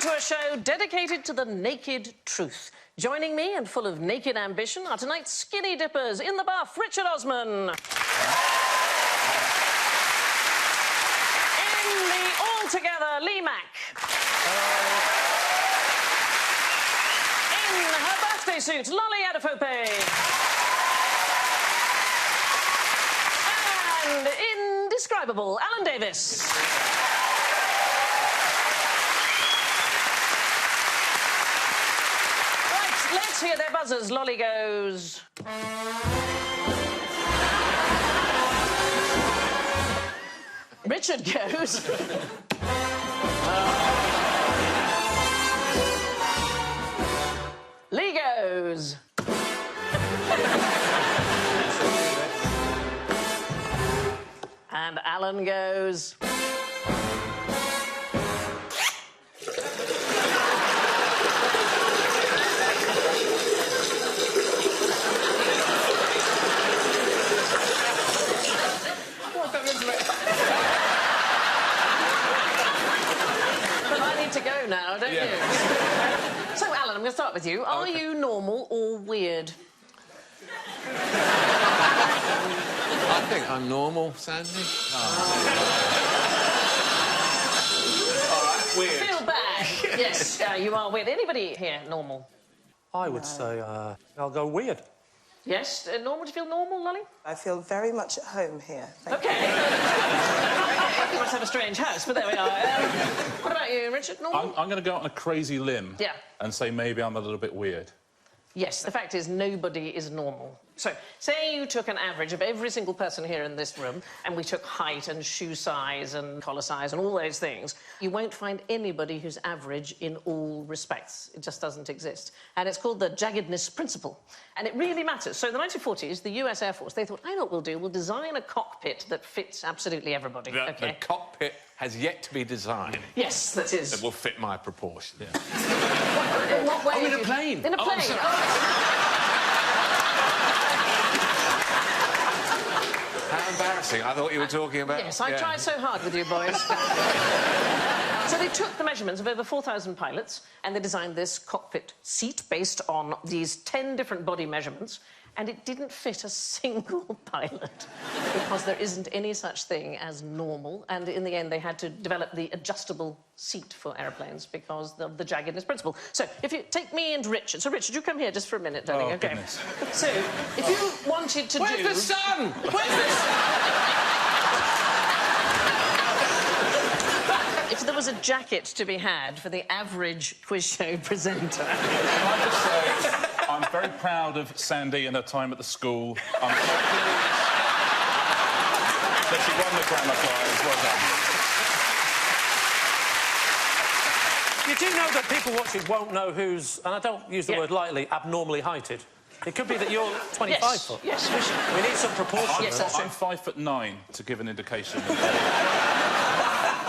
To a show dedicated to the naked truth. Joining me and full of naked ambition are tonight's skinny dippers in the buff, Richard Osman. In the all-together, Lee Mack. In her birthday suit, Lolly Adefope. And indescribable, Alan Davis. Let's hear their buzzers. Lolly goes... Richard goes... Lee goes... And Alan goes... to go now, don't you? So, Alan, I'm going to start with you. Are you normal or weird? I think I'm normal, Sandy. All right, weird. I feel bad. Yes, you are weird. Anybody here normal? I would say I'll go weird. Yes, normal. Do you feel normal, Lolly? I feel very much at home here. Thank you must have a strange house, but there we are. What about you, Richard? Normal? I'm going to go on a crazy limb. Yeah. And say maybe I'm a little bit weird. Yes, the fact is nobody is normal. So, say you took an average of every single person here in this room, and we took height and shoe size and collar size and all those things, you won't find anybody who's average in all respects. It just doesn't exist. And it's called the jaggedness principle. And it really matters. So in the 1940s, the US Air Force, they thought, I know what we'll do. We'll design a cockpit that fits absolutely everybody. The cockpit has yet to be designed. Yes, that is. That will fit my proportion. Yeah. In what way? Oh, in a plane. In a plane. How embarrassing. I thought you were talking about... Yes, I tried so hard with you boys. So they took the measurements of over 4,000 pilots and they designed this cockpit seat based on these 10 different body measurements, and it didn't fit a single pilot because there isn't any such thing as normal, and in the end they had to develop the adjustable seat for airplanes because of the jaggedness principle. So if you take me and Richard... So, Richard, you come here just for a minute, darling, OK? Goodness. So, if you wanted to Where's the sun? Where's the sun? If there was a jacket to be had for the average quiz show presenter... Can I just say, I'm very proud of Sandy and her time at the school. I'm so pleased that she won the grammar prize. Well done. You do know that people watching won't know who's, and I don't use the word lightly, abnormally heighted. It could be that you're 25 foot. Yes, we need some proportion. Yes, that's true. I'm 5'9", to give an indication.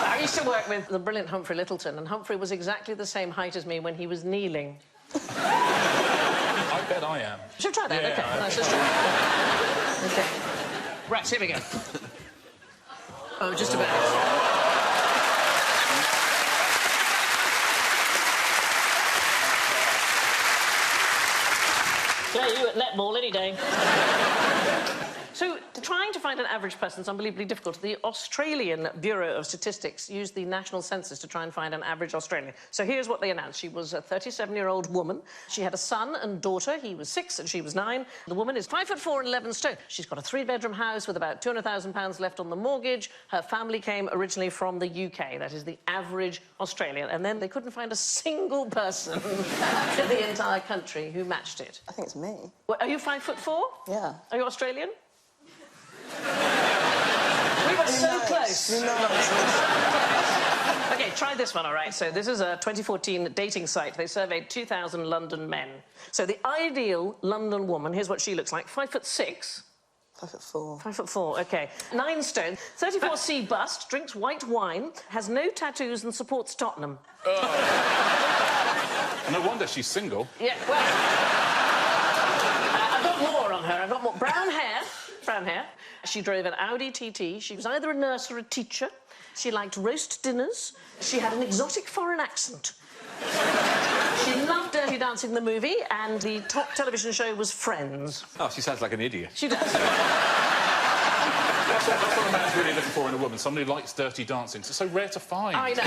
I used to work with the brilliant Humphrey Lyttelton, and Humphrey was exactly the same height as me when he was kneeling. I bet I am. Should we try that? Yeah, OK, let's just try. OK. Right, here we go. Oh, just about. Play you at netball any day. So, trying to find an average person is unbelievably difficult. The Australian Bureau of Statistics used the national census to try and find an average Australian. So here's what they announced. She was a 37-year-old woman. She had a son and daughter. He was 6 and she was 9. The woman is 5'4" and 11 stone. She's got a 3-bedroom house with about £200,000 left on the mortgage. Her family came originally from the UK. That is the average Australian. And then they couldn't find a single person in the entire country who matched it. I think it's me. Well, are you 5'4"? Yeah. Are you Australian? We were so close. Yes. OK, try this one, all right? So this is a 2014 dating site. They surveyed 2,000 London men. So the ideal London woman, here's what she looks like. 5'6". 5'4". 5'4", OK. 9 stone, 34C bust, drinks white wine, has no tattoos and supports Tottenham. No wonder she's single. Yeah, well... I've got more on her. I've got more. Brown hair. Brown hair. She drove an Audi TT. She was either a nurse or a teacher. She liked roast dinners. She had an exotic foreign accent. She loved Dirty Dancing the movie, and the top television show was Friends. Oh, she sounds like an idiot. She does. That's what a man's really looking for in a woman. Somebody who likes Dirty Dancing. It's so rare to find. I know.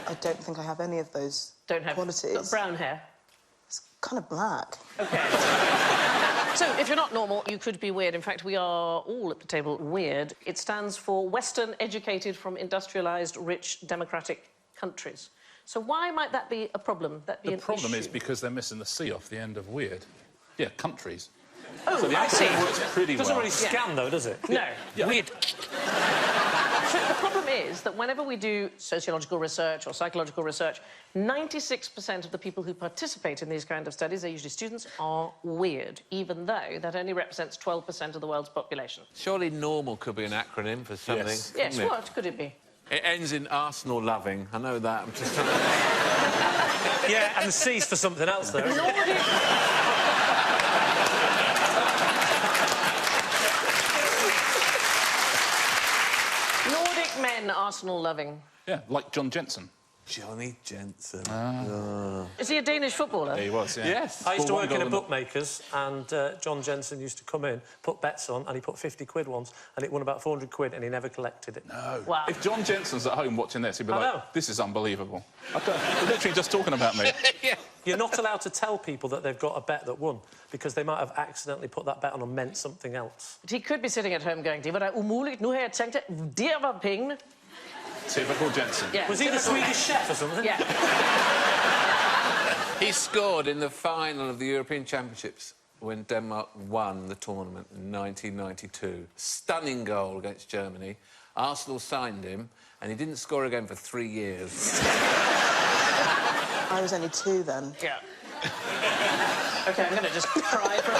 I don't think I have any of those Don't have qualities. brown hair. It's kind of black. OK. So, if you're not normal, you could be weird. In fact, we are all at the table weird. It stands for Western, educated from industrialised, rich, democratic countries. So why might that be a problem? The problem is because they're missing the C off the end of weird. Yeah, countries. Oh, so the I see. accent works pretty well. Doesn't really scan, though, does it? No. Yeah. Weird. So the problem is that whenever we do sociological research or psychological research, 96% of the people who participate in these kind of studies, they're usually students, are weird, even though that only represents 12% of the world's population. Surely normal could be an acronym for something. Yes. Yes, couldn't it? what could it be? It ends in Arsenal loving. I know that. I'm just trying to... Yeah, and the C's for something else, though. Nordic men, Arsenal loving. Yeah, like John Jensen. Johnny Jensen. Is he a Danish footballer? There he was, yeah. Yes. I used to Scored one work in goal a in the- bookmaker's, and John Jensen used to come in, put bets on, and he put 50 quid once, and it won about 400 quid, and he never collected it. No. Wow. If John Jensen's at home watching this, he'd be I like, know. this is unbelievable. They're literally just talking about me. Yeah. You're not allowed to tell people that they've got a bet that won, because they might have accidentally put that bet on and meant something else. He could be sitting at home going, det var da umuligt, nu har jeg tænkt det, der var pengene. Typical Jensen. Yeah. Was he the Swedish chef or something? Yeah. He scored in the final of the European Championships when Denmark won the tournament in 1992. Stunning goal against Germany. Arsenal signed him, and he didn't score again for 3 years. I was only 2 then. Yeah. OK, I'm going to just cry for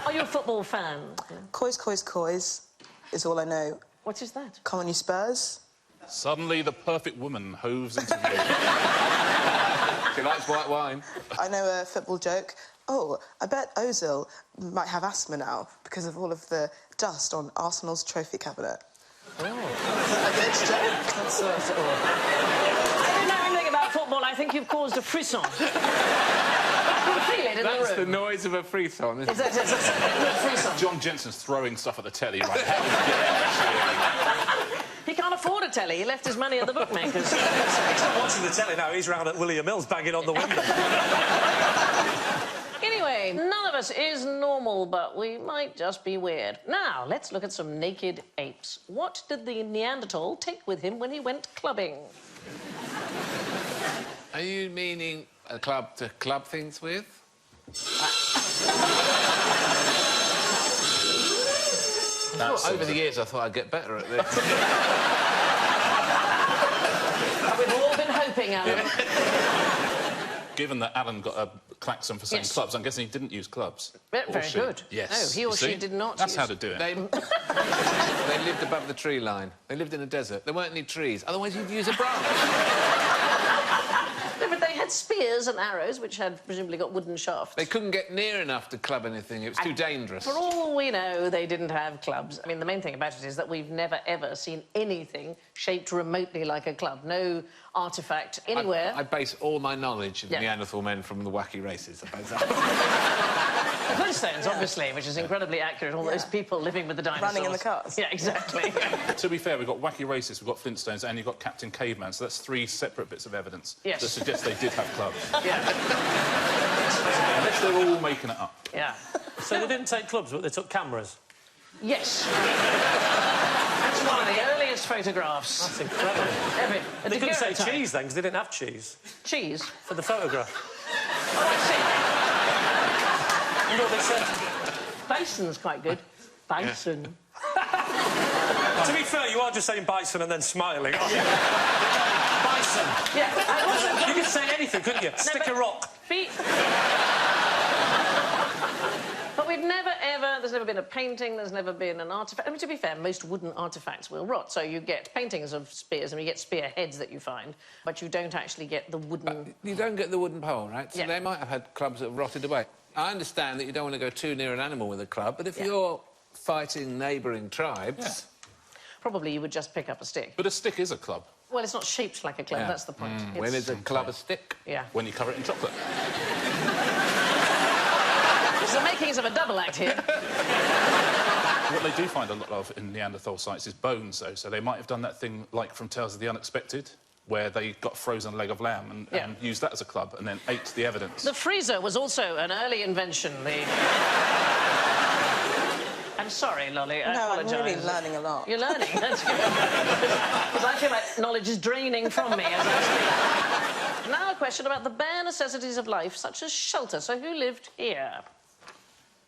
Are you a football fan? Coys, coys, coys is all I know. What is that? Come on, you Spurs. Suddenly, the perfect woman hoves into view. She likes white wine. I know a football joke. Oh, I bet Ozil might have asthma now because of all of the dust on Arsenal's trophy cabinet. Oh. A good joke. That's I don't know anything about football. I think you've caused a frisson. I can feel it in That's the the room. noise of a frisson, isn't it? It's a frisson. John Jensen's throwing stuff at the telly right now. He can't afford a telly. He left his money at the bookmakers. He's not watching the telly now, he's round at William Mills banging on the window. Anyway, none of us is normal, but we might just be weird. Now, let's look at some naked apes. What did the Neanderthal take with him when he went clubbing? Are you meaning a club to club things with? Over the years, I thought I'd get better at this. We've all been hoping, Alan. Given that Alan got a klaxon for saying Yes. clubs, I'm guessing he didn't use clubs. Very Or she. good. Yes. No, he or You she see? did not That's use- how to do it. They lived above the tree line. They lived in a desert. There weren't any trees. Otherwise, you'd use a branch. No, but they had spears and arrows, which had presumably got wooden shafts. They couldn't get near enough to club anything. It was too dangerous. For all we know, they didn't have clubs. I mean, the main thing about it is that we've never, ever seen anything shaped remotely like a club. No artefact anywhere. I base all my knowledge of Yeah. Neanderthal men from the wacky races. I base that. The Flintstones, obviously, which is incredibly accurate. All those people living with the dinosaurs. Running in the cars. Yeah, exactly. To be fair, we've got wacky racists, we've got Flintstones, and you've got Captain Caveman, so that's 3 separate bits of evidence Yes. that suggest they did have clubs. Yeah. Unless they're all making it up. Yeah. So they didn't take clubs, but they took cameras. Yes. That's one of the earliest photographs. That's incredible. Ever. They couldn't say cheese then, because they didn't have cheese Cheese? for the photograph. Oh, I You know what they said? see. Bason's quite good. Bison. To be fair, you are just saying bison and then smiling. Bison. Yeah. You could say anything, couldn't you? Stick a rock. Feet. But we've never, ever... There's never been a painting, there's never been an artefact. I mean, to be fair, most wooden artefacts will rot. So you get paintings of spears and you get spear heads that you find, but you don't actually get the wooden... You don't get the wooden pole, right? So Yeah. they might have had clubs that have rotted away. I understand that you don't want to go too near an animal with a club, but if you're fighting neighbouring tribes... Probably you would just pick up a stick. But a stick is a club. Well, it's not shaped like a club, that's the point. When is a club a stick? Yeah. When you cover it in chocolate. It's the makings of a double act here. What they do find a lot of in Neanderthal sites is bones, though, so they might have done that thing like from Tales of the Unexpected, where they got a frozen leg of lamb and used that as a club and then ate the evidence. The freezer was also an early invention. I'm sorry, Lolly, I apologise. I'm really learning a lot. You're learning, that's good. Because I feel like knowledge is draining from me as I speak. Now a question about the bare necessities of life, such as shelter. So who lived here?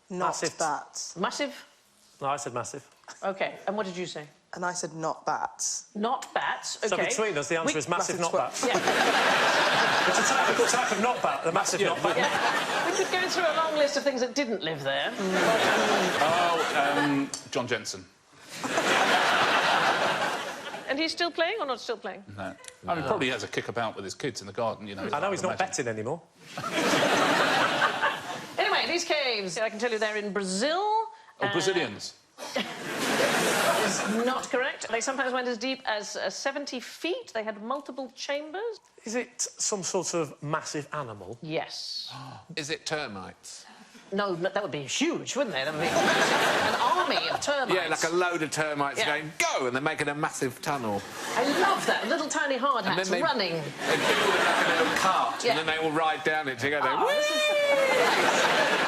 Not Massive. bats. Massive? No, I said massive. OK, and what did you say? And I said not bats. Not bats, OK. So between us, the answer is massive, not bats. Yeah. It's a type of not bat, the massive not bat. Yeah. We could go through a long list of things that didn't live there. John Jensen. And he's still playing or not still playing? No. I mean, probably has a kick about with his kids in the garden, you know. I know he's not betting anymore. Anyway, these caves, I can tell you they're in Brazil. Oh, Brazilians. Is not correct. They sometimes went as deep as 70 feet. They had multiple chambers. Is it some sort of massive animal? Yes. Is it termites? No, that would be huge, wouldn't it? That would be an army of termites. Yeah, like a load of termites going, go, and they're making a massive tunnel. I love that. Little tiny hard hats running. They build it like a little cart, and then they all ride down it together.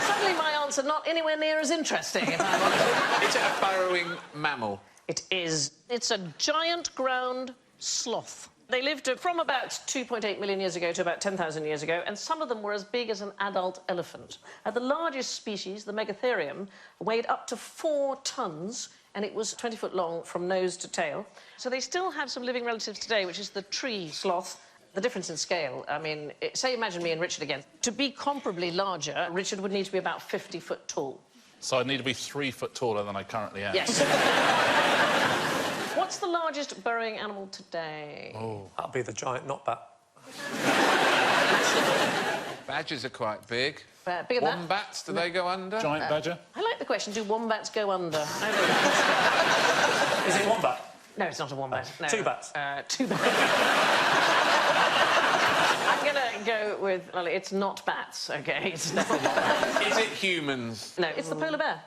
Suddenly my answer not anywhere near as interesting, if I'm honest. Is it a burrowing mammal? It is. It's a giant ground sloth. They lived from about 2.8 million years ago to about 10,000 years ago, and some of them were as big as an adult elephant. The largest species, the Megatherium, weighed up to 4 tons, and it was 20 foot long from nose to tail. So they still have some living relatives today, which is the tree sloth. The difference in scale, I mean, say imagine me and Richard again. To be comparably larger, Richard would need to be about 50 foot tall. So I'd need to be 3 foot taller than I currently am. Yes. What's the largest burrowing animal today? Oh, that'd be the giant not bat. Badgers are quite big. Bigger than that? Wombats, do they go under? Giant badger? I like the question, do wombats go under? Is it wombat? No, it's not a wombat. No. 2 bats. 2 bats. I'm going to go with... Well, it's not bats, OK? It's definitely not bats. Is it humans? No, it's the polar bear.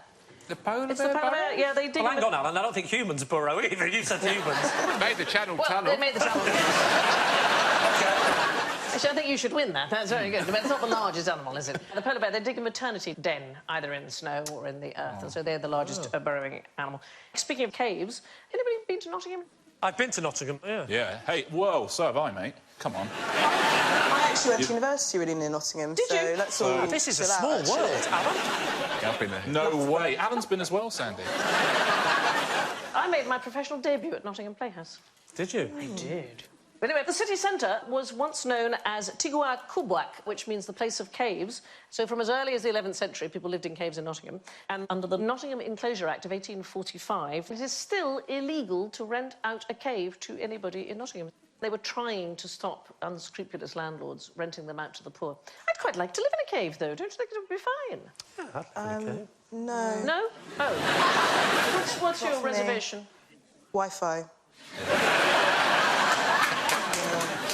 The polar It's bear? the polar bear, yeah, they dig... Well, hang on, Alan, I don't think humans burrow either. You said humans. Made the Channel Well, Tunnel. they made the tunnel, yes. Actually, I think you should win that. That's very good. But it's not the largest animal, is it? The polar bear, they dig a maternity den, either in the snow or in the earth, and so they're the largest burrowing animal. Speaking of caves, anybody been to Nottingham? I've been to Nottingham, yeah. Yeah. Hey, whoa, so have I, mate. Come on. I actually went to university really near Nottingham, Did so you? let's all This is a chill out, small actually. world, Alan. I've been there. No way. Alan's been as well, Sandy. I made my professional debut at Nottingham Playhouse. Did you? I did. But anyway, the city centre was once known as Tiguacubac, which means the place of caves. So from as early as the 11th century, people lived in caves in Nottingham. And under the Nottingham Enclosure Act of 1845, it is still illegal to rent out a cave to anybody in Nottingham. They were trying to stop unscrupulous landlords renting them out to the poor. I'd quite like to live in a cave, though. Don't you think it would be fine? Yeah, that'd be okay. No. No? Oh. What's your for me. reservation? Wi-Fi.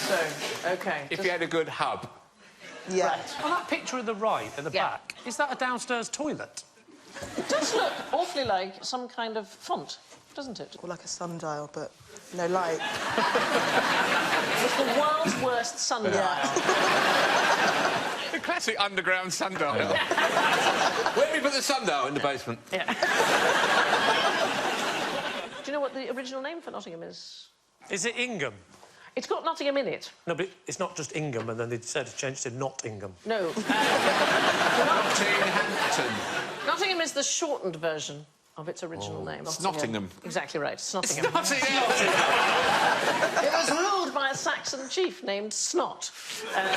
So, OK. If you had a good hub. Yeah. Right. On that picture of the right at the back, is that a downstairs toilet? It does look awfully like some kind of font, doesn't it? Or like a sundial, but no light. It's the world's worst sundial. The classic underground sundial. Where do we put the sundial? In the basement. Yeah. Do you know what the original name for Nottingham is? Is it Ingham? It's got Nottingham in it. No, but it's not just Ingham, and then they said it's changed to not Ingham. No. Nottinghampton. Nottingham is the shortened version. of its original name. Nottingham. Exactly right, Snottingham. Nottingham! It was ruled by a Saxon chief named Snot. And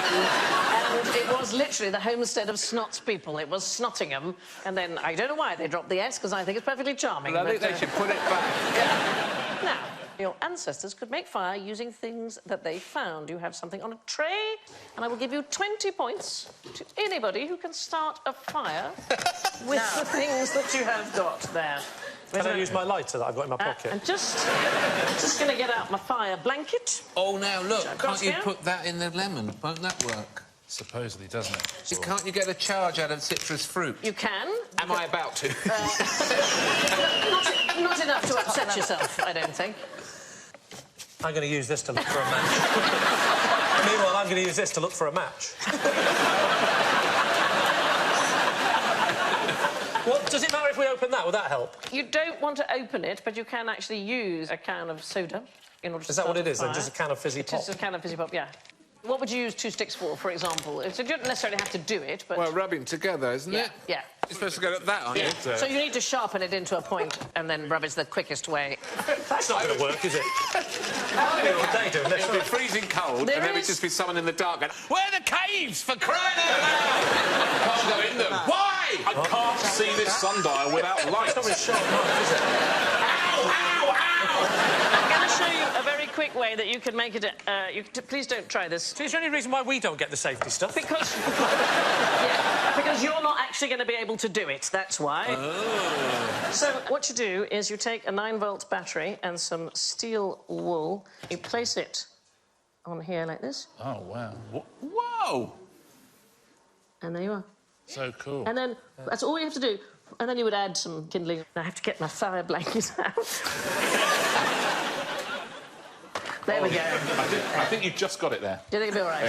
it was literally the homestead of Snot's people. It was Snottingham. And then, I don't know why they dropped the S, because I think it's perfectly charming. Well, I think they should put it back. Now, your ancestors could make fire using things that they found. You have something on a tray, and I will give you 20 points to anybody who can start a fire with the things that you have got there. Can I use my lighter that I've got in my pocket? I'm just going to get out my fire blanket. Oh, now, look, can't you here. put that in the lemon? Won't that work? Supposedly, doesn't it? Can't you get a charge out of citrus fruit? You can. Am I about to? Not enough to upset yourself, I don't think. I'm going to use this to look for a match. Meanwhile, I'm going to use this to look for a match. Well, does it matter if we open that? Will that help? You don't want to open it, but you can actually use a can of soda in order to Is that what it is, start then? a Just a can of fizzy pop? Just a can of fizzy pop, yeah. What would you use 2 sticks for example? So you don't necessarily have to do it, but... Well, rubbing together, isn't it? Yeah. You're supposed to go at that, aren't you? So you need to sharpen it into a point and then rub it's the quickest way. That's not going to work, is it? How are they doing this? It'll be freezing cold, There and then is- it'll just be someone in the dark going, "Where are the caves, for crying out loud?" Can't go in them. Why? I can't see this sundial without light. It's not really sharp knife, is it? I'm going to show you a very quick way that you can make it... please don't try this. So is there any reason why we don't get the safety stuff? Because... because you're not actually going to be able to do it, that's why. Oh. So what you do is you take a 9-volt battery and some steel wool. You place it on here like this, Oh, wow. Whoa! and there you are. So cool. And then that's all you have to do. And then you would add some kindling. I have to get my fire blanket out. There we go. I think you just got it there. Did it be all right?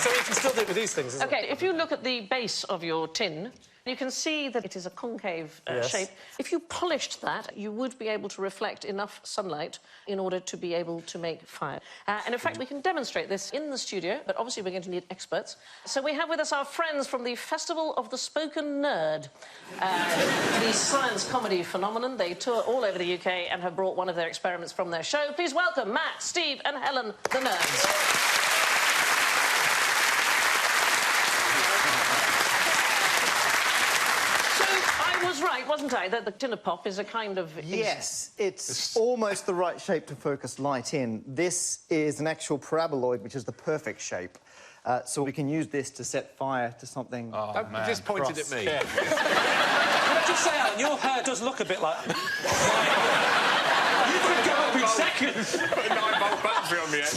So you can still do it with these things, isn't it? OK, if you look at the base of your tin, you can see that it is a concave Yes. shape. If you polished that, you would be able to reflect enough sunlight in order to be able to make fire. And in fact, we can demonstrate this in the studio, but obviously we're going to need experts. So we have with us our friends from the Festival of the Spoken Nerd, the science comedy phenomenon. They tour all over the UK and have brought one of their experiments from their show. Please welcome Matt, Steve and Helen, the Nerds. I was right, wasn't I, that the tin of pop is a kind of... Yes, it's almost the right shape to focus light in. This is an actual paraboloid, which is the perfect shape. So we can use this to set fire to something... Oh, Don't man. just pointed at me. Can I just say, Alan, your hair does look a bit like... You could go up in seconds! Put a 9-volt battery on me head.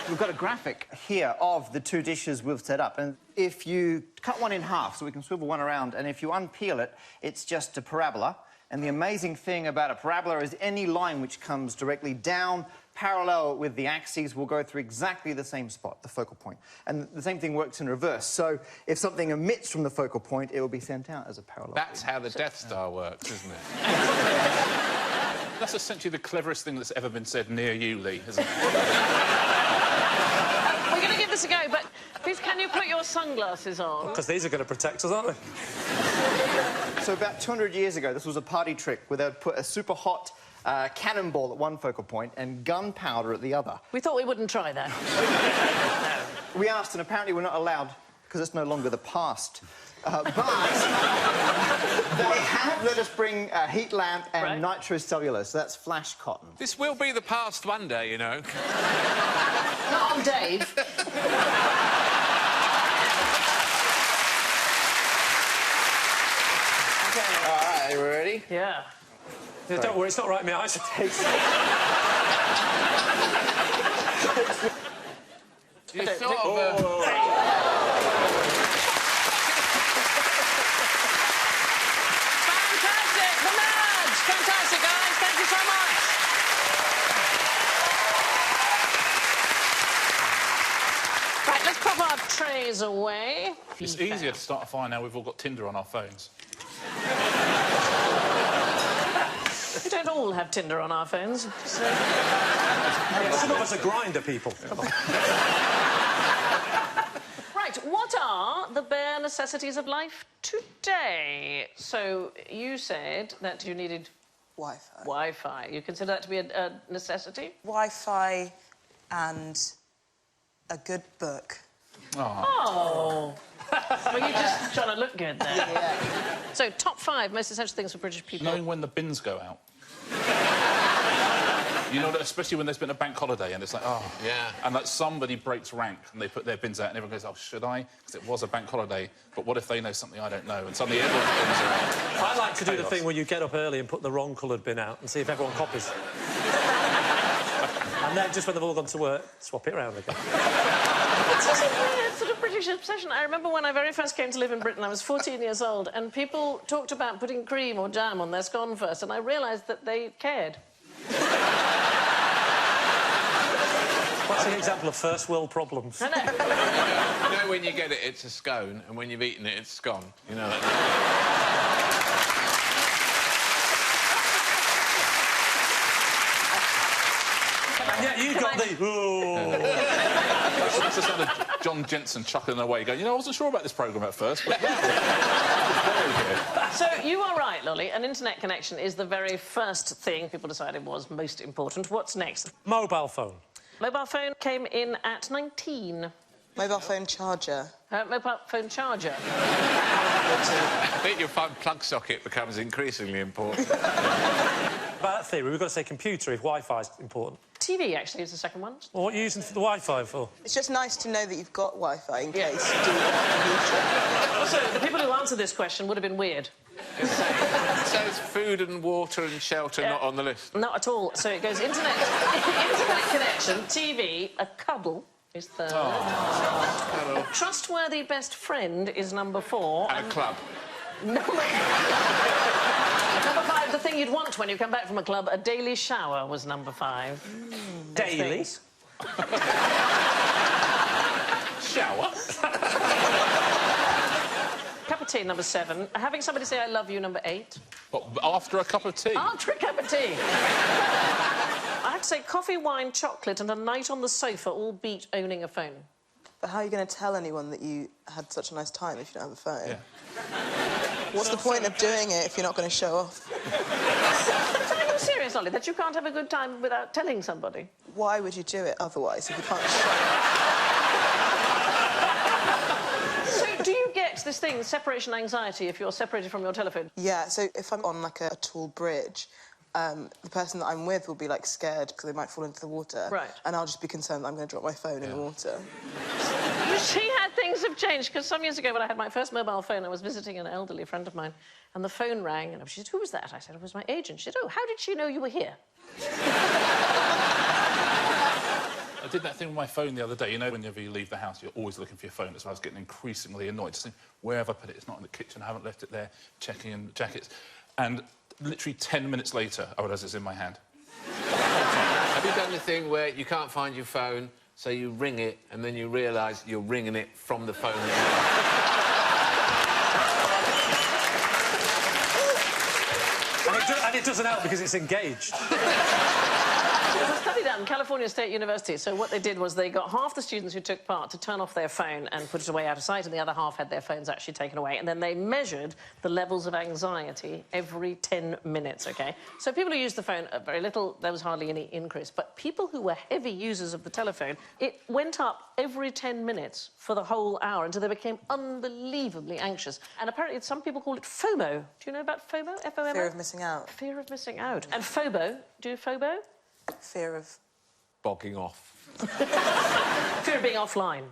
We've got a graphic here of the 2 dishes we've set up, and if you cut one in half, so we can swivel one around, and if you unpeel it, it's just a parabola. And the amazing thing about a parabola is any line which comes directly down, parallel with the axes, will go through exactly the same spot, the focal point. And the same thing works in reverse. So if something emits from the focal point, it will be sent out as a parallel. That's how the Death Star works, isn't it? That's essentially the cleverest thing that's ever been said near you, Lee, isn't it? We're going to give this a go, but please, can you put your sunglasses on? Because these are going to protect us, aren't they? So about 200 years ago, this was a party trick where they'd put a super hot cannonball at one focal point and gunpowder at the other. We thought we wouldn't try that. We asked, and apparently we're not allowed because it's no longer the past. But they have let us bring a heat lamp and nitrocellulose, so that's flash cotton. This will be the past one day, you know. Not on Dave. All right, are you ready? Yeah. Yeah, don't worry, it's not right in my eyes. You sort of... Fantastic! The Nerds! Fantastic, guys. Thank you so much. Right, let's pop our trays away. It's easier to start a fire now we've all got Tinder on our phones. We don't all have Tinder on our phones. So... Some of us are grinder people. necessities of life today. So you said that you needed... Wi-Fi. Wi-Fi. You consider that to be a necessity? Wi-Fi and a good book. Oh. Well, you're just trying to look good there. Yeah. So, top 5 most essential things for British people. Knowing when the bins go out. You know, especially when there's been a bank holiday and it's like, oh... Yeah. And, like, somebody breaks rank and they put their bins out and everyone goes, oh, should I? Because it was a bank holiday, but what if they know something I don't know? And suddenly everyone's bins are out. I like to do the thing where you get up early and put the wrong coloured bin out and see if everyone copies. And then, just when they've all gone to work, swap it around again. It's such a weird sort of British obsession. I remember when I very first came to live in Britain, I was 14 years old, and people talked about putting cream or jam on their scone first, and I realised that they cared. That's an example of first world problems. I know. You know, when you get it, it's a scone, and when you've eaten it, it's scone. You know that. Yeah, you got the... That's the sound of John Jensen chuckling away, going, you know, I wasn't sure about this programme at first, but... So, you are right, Lolly. An internet connection is the very first thing people decided was most important. What's next? Mobile phone. Mobile phone came in at 19. Mobile phone charger. Mobile phone charger. I think you'll find plug socket becomes increasingly important. About that theory, we've got to say computer if Wi-Fi's important. TV, actually, is the second one. Well, what are you using the Wi-Fi for? It's just nice to know that you've got Wi-Fi in Yeah. case you do get a computer. Also, the people who answered this question would have been weird. So it's food and water and shelter not on the list? Not at all. So it goes internet, internet connection, TV, a cuddle is third. A trustworthy best friend is number 4. And a club. Number 5, the thing you'd want when you come back from a club, a daily shower was number 5. Daily? Shower? Cup of tea, number 7. Having somebody say I love you, number 8. What, after a cup of tea? After a cup of tea. I have to say coffee, wine, chocolate and a night on the sofa all beat owning a phone. But how are you going to tell anyone that you had such a nice time if you don't have a phone? Yeah. What's the point of doing it if you're not going to show off? Are you serious, Ollie, that you can't have a good time without telling somebody? Why would you do it otherwise if you can't show off? So, do you get this thing, separation anxiety, if you're separated from your telephone? Yeah, so if I'm on, like, a tall bridge, the person that I'm with will be, like, scared because they might fall into the water. Right. And I'll just be concerned that I'm going to drop my phone in the water. You see how things have changed, because some years ago when I had my first mobile phone, I was visiting an elderly friend of mine, and the phone rang, and she said, who was that? I said, it was my agent. She said, oh, how did she know you were here? I did that thing with my phone the other day. You know, whenever you leave the house, you're always looking for your phone. So I was getting increasingly annoyed. Just thinking, where have I put it? It's not in the kitchen. I haven't left it there. Checking in jackets. And literally 10 minutes later, I realised it's in my hand. Have you done the thing where you can't find your phone, so you ring it, and then you realise you're ringing it from the phone? And it doesn't help because it's engaged. There's a study done, California State University. So what they did was they got half the students who took part to turn off their phone and put it away out of sight, and the other half had their phones actually taken away. And then they measured the levels of anxiety every 10 minutes, OK? So people who used the phone very little, there was hardly any increase. But people who were heavy users of the telephone, it went up every 10 minutes for the whole hour until they became unbelievably anxious. And apparently some people call it FOMO. Do you know about FOMO? F-O-M-O? Fear of missing out. Fear of missing out. And FOBO, do you FOBO? Fear of... Bogging off. Fear of being offline.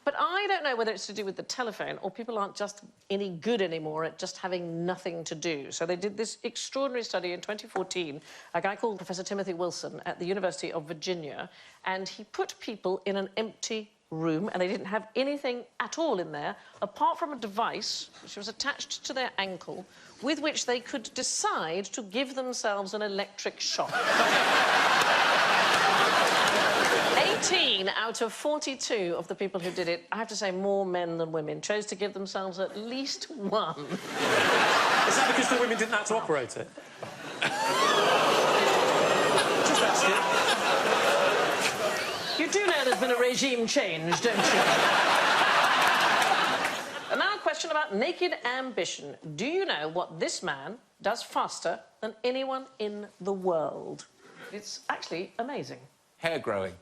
But I don't know whether it's to do with the telephone or people aren't just any good anymore at just having nothing to do. So they did this extraordinary study in 2014, a guy called Professor Timothy Wilson at the University of Virginia, and he put people in an empty room and they didn't have anything at all in there apart from a device which was attached to their ankle with which they could decide to give themselves an electric shock. 18 out of 42 of the people who did it, I have to say more men than women, chose to give themselves at least one. Is that because the women didn't have to operate it? Just asking. You do know there's been a regime change, don't you? And now a question question about naked ambition. Do you know what this man does faster than anyone in the world? It's actually amazing. Hair growing.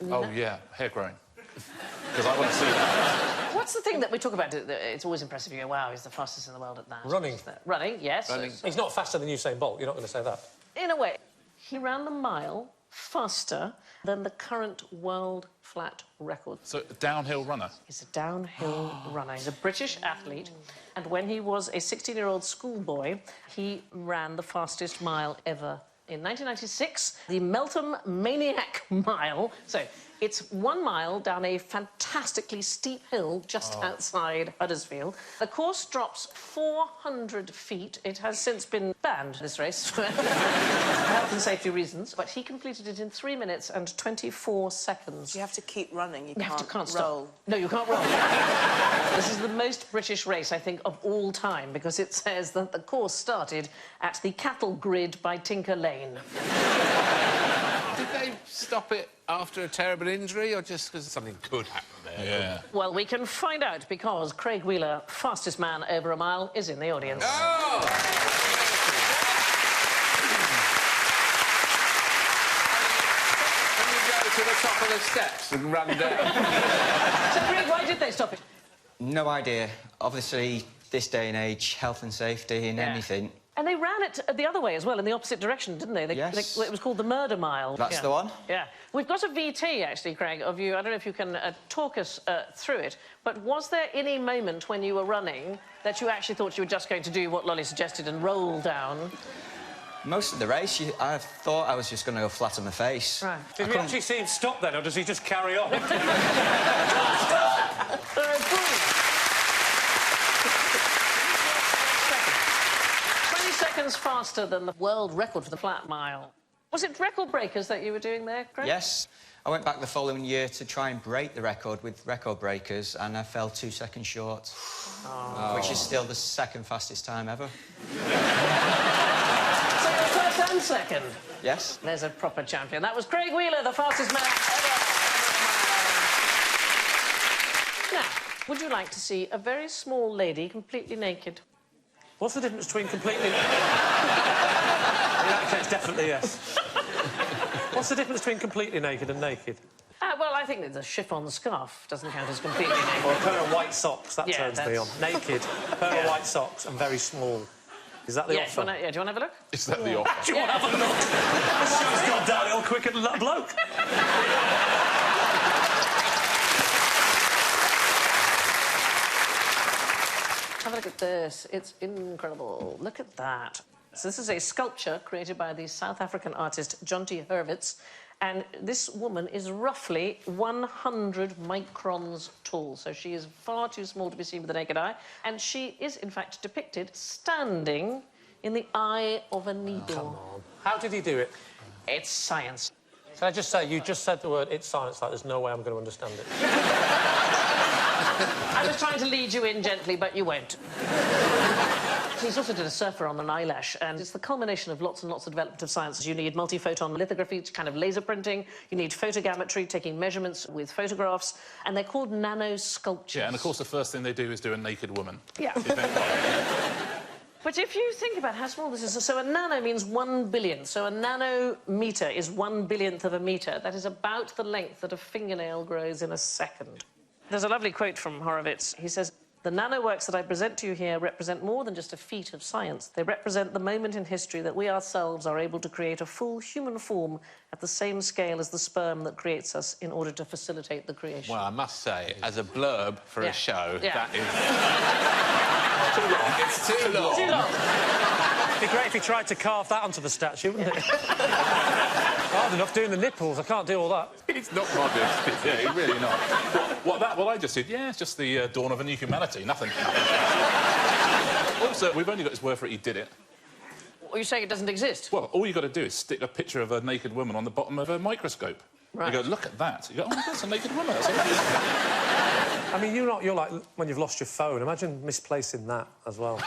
Oh, yeah, hair growing. Because I want to see that. What's the thing that we talk about? It's always impressive. You go, wow, he's the fastest in the world at that. Running. Running, yes. Running. He's not faster than Usain Bolt. You're not going to say that. In a way, he ran the mile faster than the current world flat record. So, a downhill runner? He's a downhill runner. He's a British athlete. And when he was a 16-year-old schoolboy, he ran the fastest mile ever. In 1996, the Meltham Maniac Mile. So it's 1 mile down a fantastically steep hill just outside Huddersfield. The course drops 400 feet. It has since been banned, this race, for health and safety reasons. But he completed it in 3 minutes and 24 seconds. You have to keep running. You can't roll. stop. No, you can't roll. This is the most British race, I think, of all time, because it says that the course started at the cattle grid by Tinker Lane. Did they stop it after a terrible injury or just because something could happen there? Yeah. Well, we can find out because Craig Wheeler, fastest man over a mile, is in the audience. Oh! Can you go to the top of the steps and run down? So, Craig, why did they stop it? No idea. Obviously, this day and age, health and safety and anything. And they ran it the other way as well, in the opposite direction, didn't they? Yes. It was called the Murder Mile. That's the one? Yeah. We've got a VT, actually, Craig, of you. I don't know if you can talk us through it, but was there any moment when you were running that you actually thought you were just going to do what Lolly suggested and roll down? Most of the race, I thought I was just going to go flat on my face. Right. Did we actually see him stop then, or does he just carry on? 20 seconds faster than the world record for the flat mile. Was it record breakers that you were doing there, Craig? Yes. I went back the following year to try and break the record with record breakers, and I fell 2 seconds short, which is still the second fastest time ever. So you're first and second? Yes. There's a proper champion. That was Craig Wheeler, the fastest man ever. Now, would you like to see a very small lady completely naked? What's the difference between completely... In that case, definitely yes. What's the difference between completely naked and naked? Well, I think that the chiffon scarf doesn't count as completely naked. Or a pair of white socks, that Yeah, turns me on. that's- Naked, a pair of white socks and very small. Is that the Yeah, offer? do you want to have a look? Is that the offer? Do you want to have a look? This show's gone downhill quicker than that bloke. Have a look at this. It's incredible. Look at that. So this is a sculpture created by the South African artist John T. Hurwitz, and this woman is roughly 100 microns tall, so she is far too small to be seen with the naked eye, and she is, in fact, depicted standing in the eye of a needle. Come on. How did he do it? It's science. Can I just say, you just said the word, it's science, like there's no way I'm going to understand it. I was trying to lead you in gently, but you won't. He's also did a surfer on an eyelash, and it's the culmination of lots and lots of development of science. You need multi-photon lithography, kind of laser printing. You need photogrammetry, taking measurements with photographs, and they're called nano-sculptures. Yeah, and of course the first thing they do is do a naked woman. Yeah. But if you think about how small this is... So a nano means 1 billion. So a nanometre is 1 billionth of a metre. That is about the length that a fingernail grows in a second. There's a lovely quote from Horowitz. He says, "The nanoworks that I present to you here represent more than just a feat of science. They represent the moment in history that we ourselves are able to create a full human form at the same scale as the sperm that creates us in order to facilitate the creation." Well, I must say, as a blurb for a show, that is... Too long. It's too long. Too long. It'd be great if he tried to carve that onto the statue, wouldn't it? Hard enough doing the nipples, I can't do all that. It's not modest, is it? Yeah, really not. What I just did, yeah, it's just the dawn of a new humanity, nothing. Also, we've only got his word for it, he did it. Are you saying it doesn't exist? Well, all you got to do is stick a picture of a naked woman on the bottom of a microscope. Right. You go, look at that. You go, oh, that's a naked woman. That's amazing. I mean, you're like when you've lost your phone. Imagine misplacing that as well.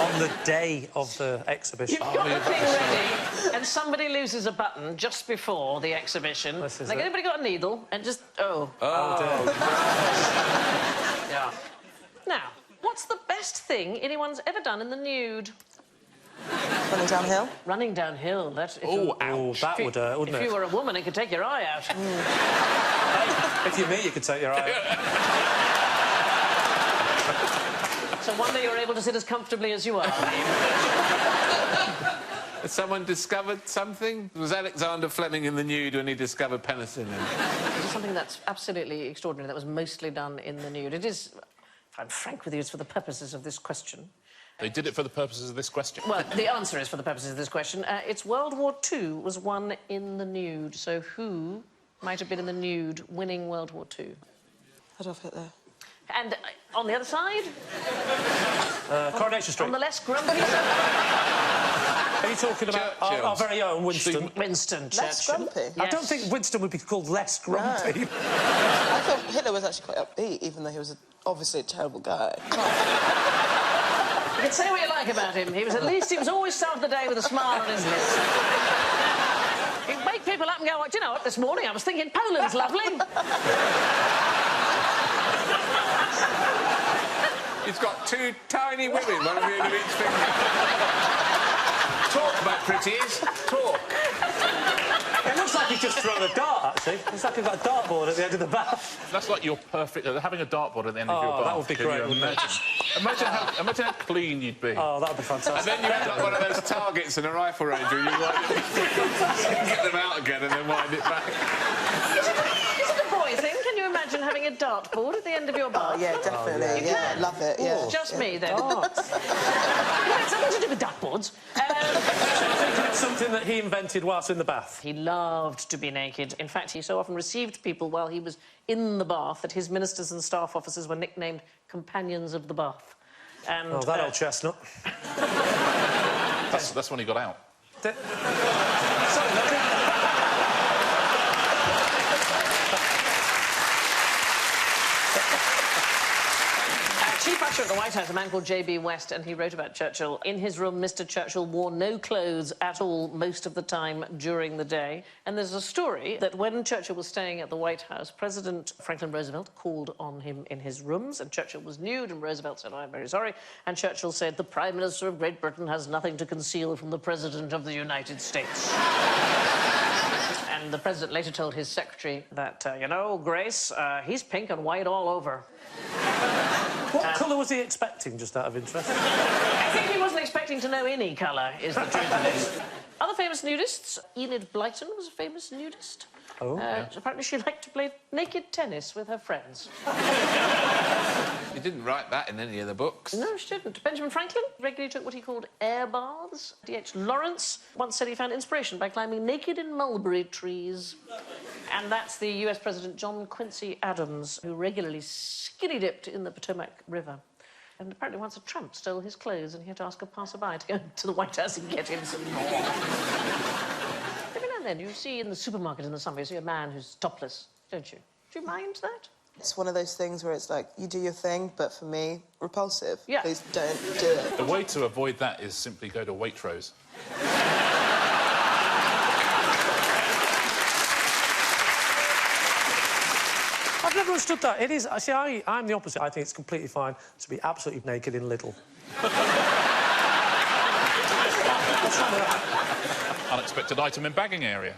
On the day of the exhibition. You've got the thing ready, and somebody loses a button just before the exhibition. This is Like, it. anybody got a needle? And just... Oh. Oh, dear. Yeah. Now, thing anyone's ever done in the nude? Running downhill? Running downhill. That. Oh, Oh, that would hurt, wouldn't If it? you were a woman, it could take your eye out. If you're me, you could take your eye out. So one day you're able to sit as comfortably as you are. Has someone discovered something? Was Alexander Fleming in the nude when he discovered penicillin? This is something that's absolutely extraordinary. That was mostly done in the nude. It is, if I'm frank with you, it's for the purposes of this question. They did it for the purposes of this question. Well, the answer is for the purposes of this question. It's World War II was won in the nude. So who might have been in the nude winning World War II? Adolf Hitler. And on the other side? Coronation Street. On the less grumpy side? Are you talking about our very own Winston? Winston Less Churchill. grumpy? I don't think Winston would be called less grumpy. I thought Hitler was actually quite upbeat, even though he was obviously a terrible guy. You can say what you like about him. He was always started the day with a smile on his lips. He'd wake people up and go, well, do you know what, this morning I was thinking Poland's lovely. He's got two tiny women, one of the end of each finger. Talk, my pretties. Talk. It looks like he's just thrown a dart, actually. It's like he's got a dartboard at the end of the bath. That's like your perfect... having a dartboard at the end of your bath. That would be great, wouldn't it? Imagine how clean you'd be. Oh, that would be fantastic. And then you end up one of those targets in a rifle range where you get them out again and then wind it back. Is it a boy thing? Can you imagine having a dartboard at the end of your bath? Oh, yeah, definitely. Yeah, love it, yeah. Just me, then. Darts. It's something to do with dartboards. It's something that he invented whilst in the bath. He loved to be naked. In fact, he so often received people while he was in the bath that his ministers and staff officers were nicknamed companions of the bath. And, Oh, that old chestnut. That's when he got out. Sorry, no, Chief usher at the White House, a man called J.B. West, and he wrote about Churchill. In his room, Mr. Churchill wore no clothes at all most of the time during the day. And there's a story that when Churchill was staying at the White House, President Franklin Roosevelt called on him in his rooms, and Churchill was nude, and Roosevelt said, I'm very sorry. And Churchill said, the Prime Minister of Great Britain has nothing to conceal from the President of the United States. And the President later told his secretary that, you know, Grace, he's pink and white all over. What colour was he expecting, just out of interest? I think he wasn't expecting to know any colour, is the truth of it. Other famous nudists. Enid Blyton was a famous nudist. Oh. Apparently she liked to play naked tennis with her friends. You didn't write that in any of the books. No, she didn't. Benjamin Franklin regularly took what he called air baths. D.H. Lawrence once said he found inspiration by climbing naked in mulberry trees. And that's the US President John Quincy Adams, who regularly skinny-dipped in the Potomac River. And apparently once a tramp stole his clothes and he had to ask a passerby to go to the White House and get him some more. Every now and then you see in the supermarket in the summer, you see a man who's topless, don't you? Do you mind that? It's one of those things where it's like, you do your thing, but for me, repulsive. Yeah. Please don't do it. The way to avoid that is simply go to Waitrose. I've never understood that. It is... See, I'm the opposite. I think it's completely fine to be absolutely naked in Lidl. What's wrong with that? Unexpected item in bagging area.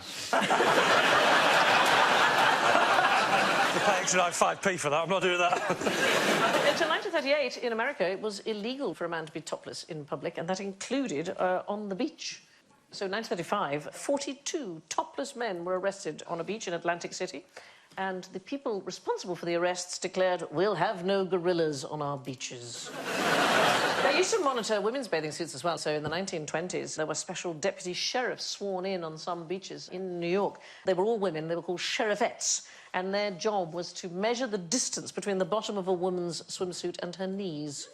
You pay extra 5p for that. I'm not doing that. Until 1938, in America, it was illegal for a man to be topless in public, and that included on the beach. So in 1935, 42 topless men were arrested on a beach in Atlantic City, and the people responsible for the arrests declared, we'll have no gorillas on our beaches. They used to monitor women's bathing suits as well, so in the 1920s, there were special deputy sheriffs sworn in on some beaches in New York. They were all women, they were called sheriffettes, and their job was to measure the distance between the bottom of a woman's swimsuit and her knees.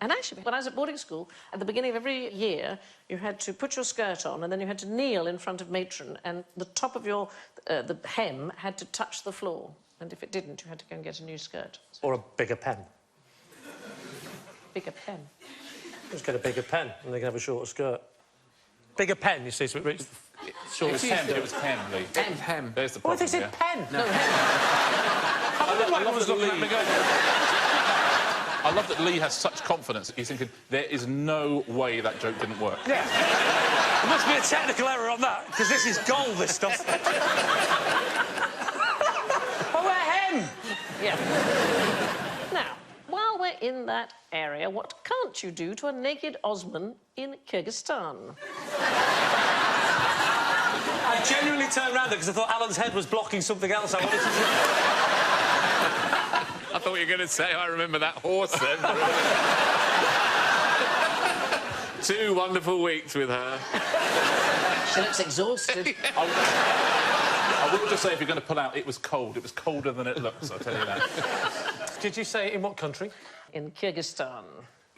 And actually, when I was at boarding school, at the beginning of every year, you had to put your skirt on and then you had to kneel in front of matron, and the top of your... the hem had to touch the floor, and if it didn't, you had to go and get a new skirt. Or a bigger pen. Bigger pen. Just get a bigger pen and they can have a shorter skirt. Bigger pen, you see, so it reaches the shorter skirt. It was pen, Lee. Hem. There's the Oh, problem, they said yeah. pen. No, hem. I love the lead. I love that Lee has such confidence. He's thinking, there is no way that joke didn't work. Yeah. There must be a technical error on that, because this is gold, this stuff. Oh, we're hen! Yeah. Now, while we're in that area, what can't you do to a naked Osman in Kyrgyzstan? I genuinely turned around there because I thought Alan's head was blocking something else I wanted to do. I thought you were going to say, I remember that horse then. 2 wonderful weeks with her. She looks exhausted. I will just say, if you're going to pull out, it was cold. It was colder than it looks, I'll tell you that. Did you say in what country? In Kyrgyzstan.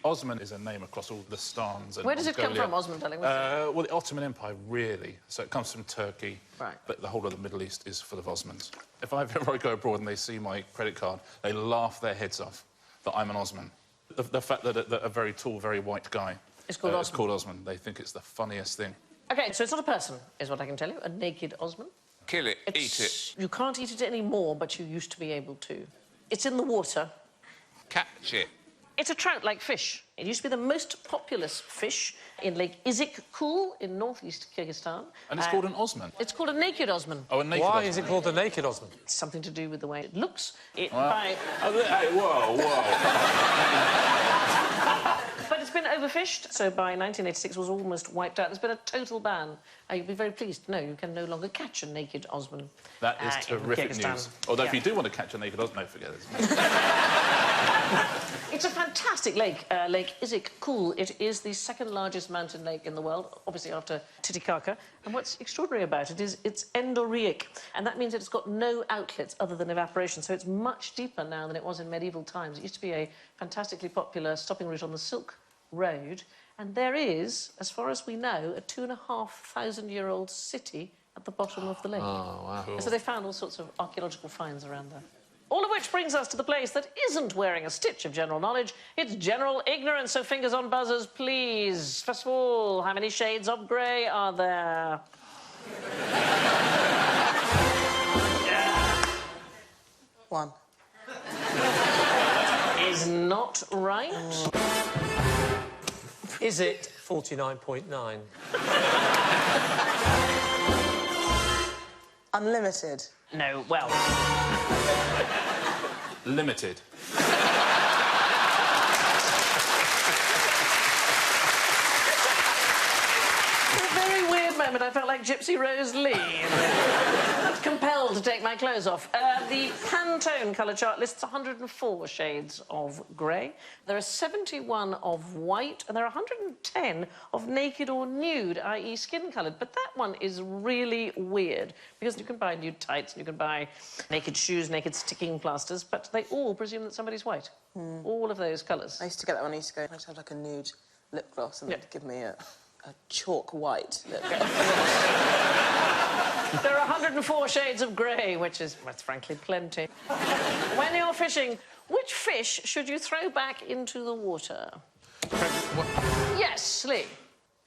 Osman is a name across all the stans. And Where does it come Mongolia. from, Osman, darling? Well, the Ottoman Empire, really. So it comes from Turkey. Right. But the whole of the Middle East is full of Osmans. If I ever go abroad and they see my credit card, they laugh their heads off that I'm an Osman. The fact that a very tall, very white guy It's called Osman. is called Osman, they think it's the funniest thing. OK, so it's not a person, is what I can tell you. A naked Osman. Kill it, eat it. You can't eat it anymore, but you used to be able to. It's in the water. Catch it. It's a trout-like fish. It used to be the most populous fish in Lake Izhik-Kul in northeast Kyrgyzstan. And it's called an Osman? It's called a naked Osman. Oh, a naked Why Osman. is it called the naked Osman? It's something to do with the way it looks. Hey, whoa. But it's been overfished, so by 1986 it was almost wiped out. There's been a total ban. You'll be very pleased to know you can no longer catch a naked Osman. That is in terrific Kyrgyzstan. news. Although if you do want to catch a naked Osman, no, forget it. It's a fantastic lake, Lake Izhik-Kul. It is the second largest mountain lake in the world, obviously after Titicaca. And what's extraordinary about it is it's endorheic, and that means it's got no outlets other than evaporation, so it's much deeper now than it was in medieval times. It used to be a fantastically popular stopping route on the Silk Road, and there is, as far as we know, a 2,500-year-old city at the bottom of the lake. Oh, wow. Cool. So they found all sorts of archaeological finds around there. All of which brings us to the place that isn't wearing a stitch of general knowledge. It's general ignorance, so fingers on buzzers, please. First of all, how many shades of grey are there? One. Is not right. Is it 49.9? Unlimited. No, well... Limited. For a very weird moment, I felt like Gypsy Rose Lee. Compelled to take my clothes off. The Pantone colour chart lists 104 shades of grey. There are 71 of white, and there are 110 of naked or nude, i.e. skin-coloured. But that one is really weird, because you can buy nude tights, and you can buy naked shoes, naked sticking plasters, but they all presume that somebody's white. All of those colours. I used to get that when I used to go, I used to have like a nude lip gloss and Yeah. they'd give me a chalk white lip gloss. There are 104 shades of grey, which is, well, frankly, plenty. When you're fishing, which fish should you throw back into the water? Yes, Lee.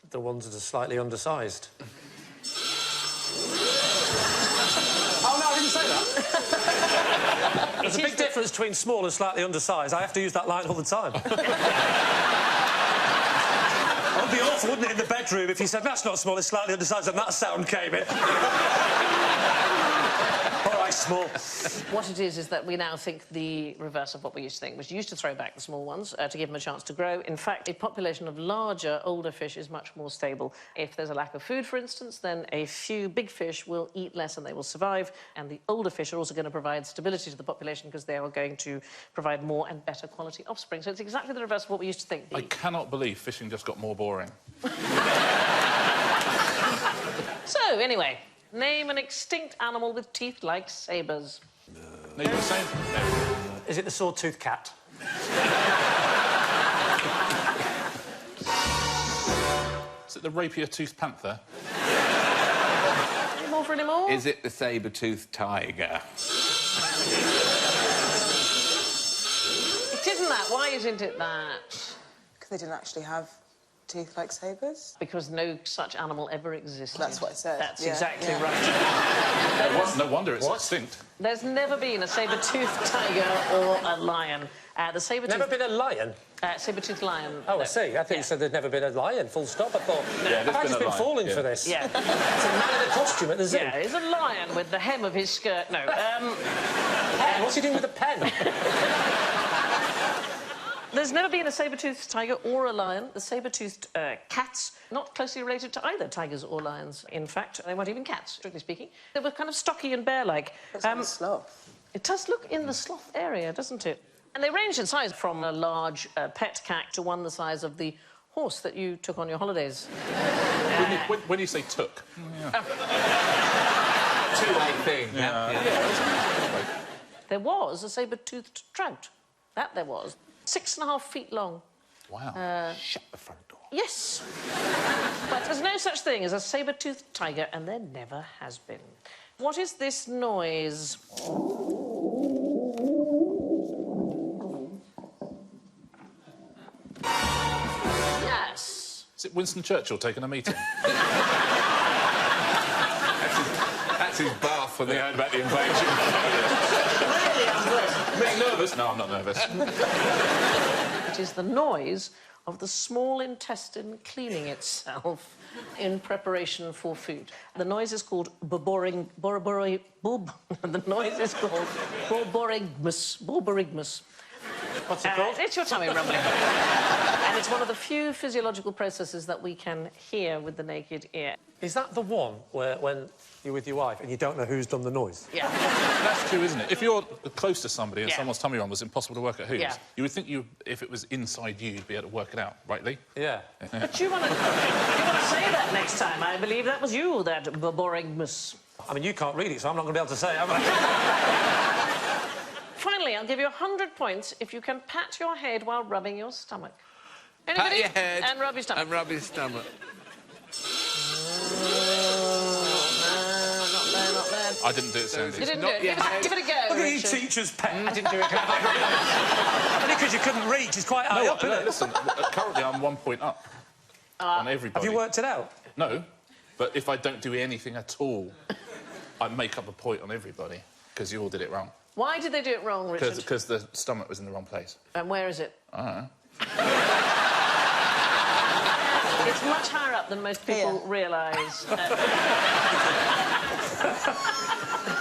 The ones that are slightly undersized. Oh, no, I didn't say that. There's a big difference between small and slightly undersized. I have to use that line all the time. It would be awful, wouldn't it, in the bedroom if you said, that's not small, it's slightly undersized, and that sound came in. All right, small. What it is that we now think the reverse of what we used to think, which used to throw back the small ones to give them a chance to grow. In fact, a population of larger, older fish is much more stable. If there's a lack of food, for instance, then a few big fish will eat less and they will survive, and the older fish are also going to provide stability to the population because they are going to provide more and better quality offspring. So it's exactly the reverse of what we used to think. I cannot believe fishing just got more boring. So, anyway, name an extinct animal with teeth like sabres. No, you were saying... No. Is it the sword-toothed cat? Is it the rapier-toothed panther? Any more for any more? Is it the saber-toothed tiger? It isn't that. Why isn't it that? Because they didn't actually have Teeth like sabres? Because no such animal ever existed. That's what I said. That's Yeah. exactly Yeah. right. No wonder it's extinct. There's never been a saber-toothed tiger or a lion. The saber-toothed... Never been a lion? Saber-toothed lion. Oh, no. I see. I think you said there'd never been a lion, full stop. I thought... Yeah, there's I've been just a been lion, falling yeah. for this. Yeah. It's a man in a costume at the zoo. Yeah, it's a lion with the hem of his skirt. No, Pen? What's he doing with a pen? There's never been a saber-toothed tiger or a lion. The saber-toothed cats, not closely related to either tigers or lions. In fact, they weren't even cats, strictly speaking. They were kind of stocky and bear-like. Looks like a sloth. It does look in the sloth area, doesn't it? And they range in size from a large pet cat to one the size of the horse that you took on your holidays. When you say took... Two-way thing. Yeah. There was a saber-toothed trout. That there was. 6.5 feet long. Wow. Shut the front door. Yes. But there's no such thing as a saber-toothed tiger, and there never has been. What is this noise? Yes. Is it Winston Churchill taking a meeting? That's his bath when they heard about the invasion. Really unpleasant. Being nervous? No, I'm not nervous. It is the noise of the small intestine cleaning itself in preparation for food. The noise is called borborygmus. The noise is called borborygmus. What's it called? It's your tummy rumbling. And it's one of the few physiological processes that we can hear with the naked ear. Is that the one where, when you're with your wife and you don't know who's done the noise? Yeah. That's true, isn't it? If you're close to somebody and Yeah. someone's tummy rumble, it's impossible to work out whose. Yeah. You would think if it was inside you, you'd be able to work it out, right, Lee? Yeah. But you want to say that next time. I believe that was you, that borborygmus. I mean, you can't read it, so I'm not going to be able to say it, am I? Finally, I'll give you 100 points if you can pat your head while rubbing your stomach. Pat Anybody? your head. And rub your stomach. And rub your stomach. Not there, not there. I didn't do it, Sandy. You didn't do not it. your head. Give it a go, Look at you, Richard. teacher's pet. I didn't do it. Only because you couldn't reach. It's quite high up, isn't it? Listen, currently I'm 1 point up on everybody. Have you worked it out? No, but if I don't do anything at all, I make up a point on everybody, because you all did it wrong. Why did they do it wrong, Richard? Because the stomach was in the wrong place. And where is it? I don't know. It's much higher up than most people realise.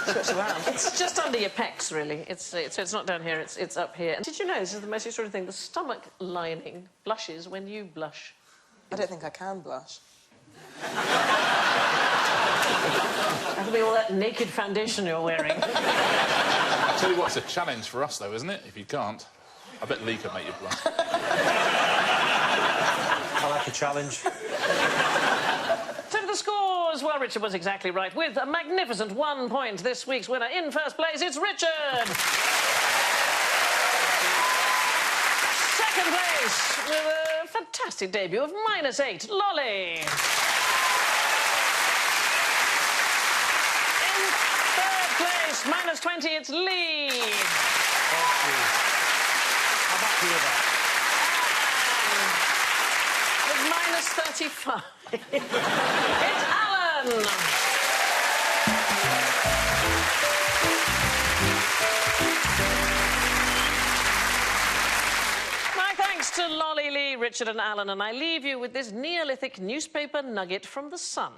Switch around. It's just under your pecs, really. So it's not down here, it's up here. And did you know, this is the most extraordinary thing, the stomach lining blushes when you blush. I don't think I can blush. That'll be all that naked foundation you're wearing. I tell you what, it's a challenge for us, though, isn't it? If you can't, I bet Lee can make you blush. I like a challenge. So to the scores. Well, Richard was exactly right. With a magnificent 1 point, this week's winner in first place, it's Richard. Second place, with a fantastic debut of -8, Lolly. In third place, -20, it's Lee. Thank you. I'm happy with that. With -35, it's Alan. My thanks to Lolly, Lee, Richard and Alan, and I leave you with this Neolithic newspaper nugget from The Sun.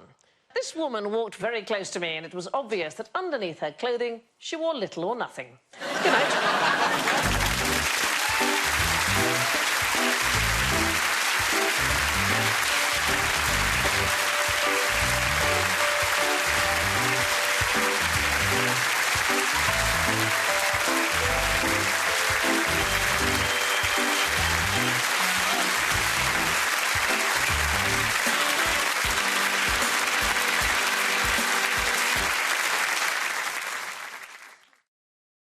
This woman walked very close to me, and it was obvious that underneath her clothing, she wore little or nothing. Good night.